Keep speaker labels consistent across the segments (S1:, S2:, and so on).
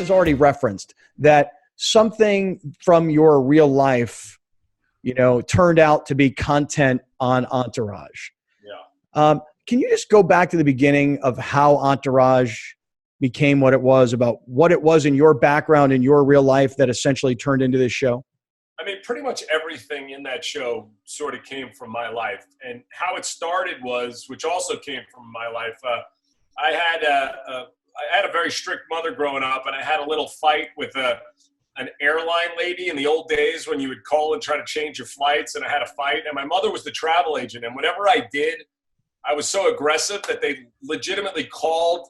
S1: was already referenced that something from your real life, turned out to be content on Entourage.
S2: Yeah.
S1: Can you just go back to the beginning of how Entourage became what it was, about what it was in your background, in your real life, that essentially turned into this show?
S2: I mean, pretty much everything in that show sort of came from my life. And how it started was, which also came from my life, I had a very strict mother growing up, and I had a little fight with an airline lady in the old days when you would call and try to change your flights, and I had a fight. And my mother was the travel agent, and whatever I did, I was so aggressive that they legitimately called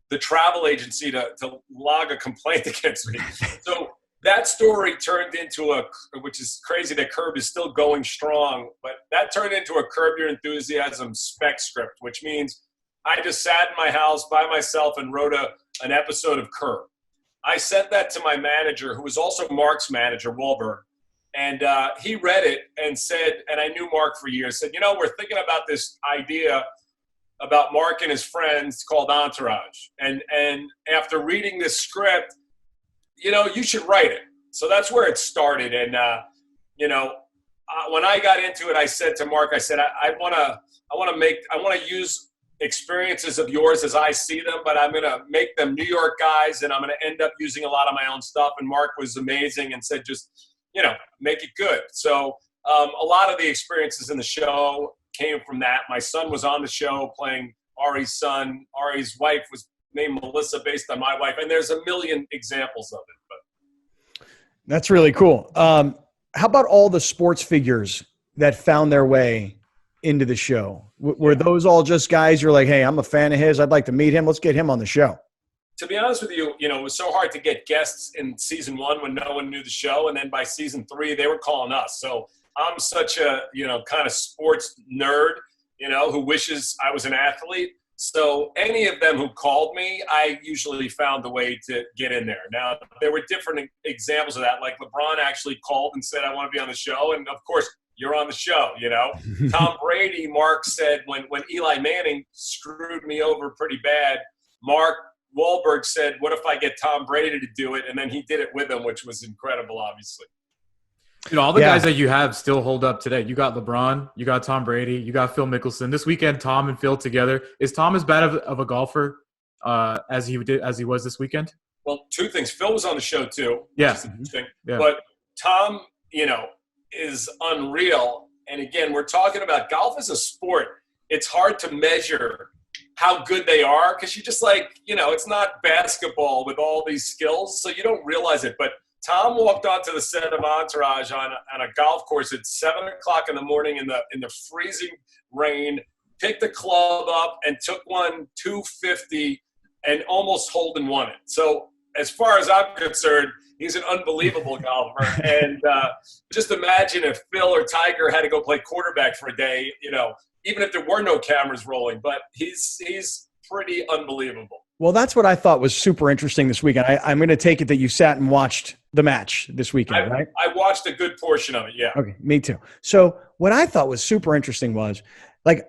S2: the travel agency to log a complaint against me. So that story turned into which is crazy that Curb is still going strong, but that turned into a Curb Your Enthusiasm spec script, which means I just sat in my house by myself and wrote an episode of Curb. I sent that to my manager, who was also Mark's manager, Wahlberg, and he read it and said, and I knew Mark for years, said, we're thinking about this idea about Mark and his friends called Entourage. And after reading this script, you should write it. So that's where it started. And, when I got into it, I said to Mark, I said, I want to use experiences of yours as I see them, but I'm going to make them New York guys, and I'm going to end up using a lot of my own stuff. And Mark was amazing and said, just, make it good. So a lot of the experiences in the show came from that. My son was on the show playing Ari's son. Ari's wife was named Melissa based on my wife. And there's a million examples of it. But
S1: that's really cool. How about all the sports figures that found their way into the show? Were those all just guys you're like, hey, I'm a fan of his, I'd like to meet him, let's get him on the show?
S2: To be honest with you, it was so hard to get guests in season 1 when no one knew the show. And then by season 3, they were calling us. So I'm such a, kind of sports nerd, who wishes I was an athlete. So any of them who called me, I usually found a way to get in there. Now, there were different examples of that. Like LeBron actually called and said, I want to be on the show. And of course, you're on the show, Tom Brady, Mark said, when Eli Manning screwed me over pretty bad, Mark Wahlberg said, what if I get Tom Brady to do it? And then he did it with him, which was incredible, obviously.
S3: All the guys that you have still hold up today. You got LeBron, you got Tom Brady, you got Phil Mickelson. This weekend, Tom and Phil together. Is Tom as bad of a golfer as he was this weekend?
S2: Well, two things. Phil was on the show too.
S3: Yeah.
S2: Which is interesting.
S3: Yeah.
S2: But Tom, is unreal. And again, we're talking about golf as a sport. It's hard to measure how good they are because you just it's not basketball with all these skills, so you don't realize it. But Tom walked onto the set of Entourage on a golf course at 7:00 in the morning in the freezing rain, picked the club up and took one 250 and almost holed and won it. So as far as I'm concerned, he's an unbelievable golfer. And just imagine if Phil or Tiger had to go play quarterback for a day, even if there were no cameras rolling. But he's pretty unbelievable.
S1: Well, that's what I thought was super interesting this weekend. I'm going to take it that you sat and watched the match this weekend, right?
S2: I watched a good portion of it, yeah.
S1: Okay, me too. So what I thought was super interesting was,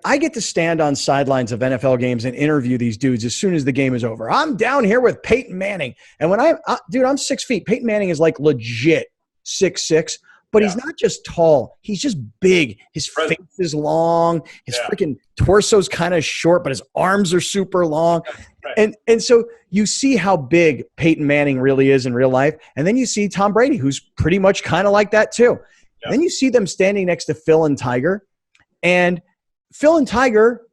S1: I get to stand on sidelines of NFL games and interview these dudes as soon as the game is over. I'm down here with Peyton Manning. And when I'm 6 feet. Peyton Manning is legit 6'6", but he's not just tall. He's just big. His face is long. His freaking torso's kind of short, but his arms are super long. Right. And so you see how big Peyton Manning really is in real life. And then you see Tom Brady, who's pretty much kind of like that too. Yeah. Then you see them standing next to Phil and Tiger. And Phil and Tiger,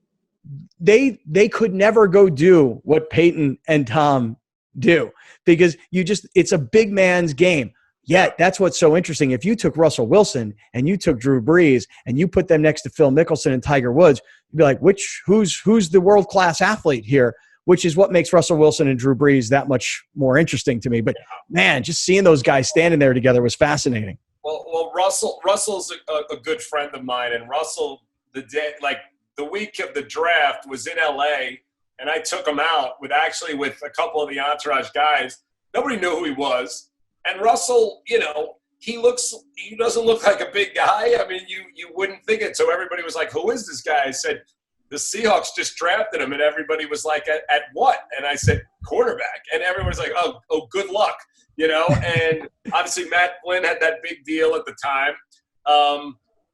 S1: they could never go do what Peyton and Tom do because it's a big man's game. Yet that's what's so interesting. If you took Russell Wilson and you took Drew Brees and you put them next to Phil Mickelson and Tiger Woods, you'd be like, who's the world-class athlete here? Which is what makes Russell Wilson and Drew Brees that much more interesting to me. But man, just seeing those guys standing there together was fascinating.
S2: Well, Russell's a good friend of mine, and Russell, the week of the draft was in LA, and I took him out with a couple of the Entourage guys. Nobody knew who he was. And Russell, he doesn't look like a big guy. I mean, you wouldn't think it. So everybody was like, who is this guy? I said, the Seahawks just drafted him, and everybody was like, at what? And I said, quarterback. And everyone was like, oh, good luck, And obviously Matt Flynn had that big deal at the time.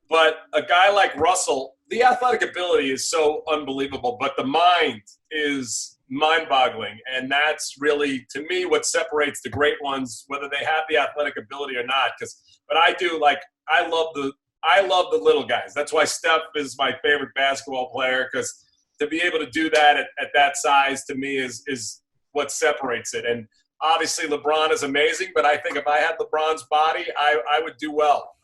S2: But a guy like Russell, the athletic ability is so unbelievable, but the mind is mind-boggling. And that's really, to me, what separates the great ones, whether they have the athletic ability or not. But I do, I love the little guys. That's why Steph is my favorite basketball player, because to be able to do that at that size, to me, is what separates it. And obviously LeBron is amazing, but I think if I had LeBron's body, I would do well,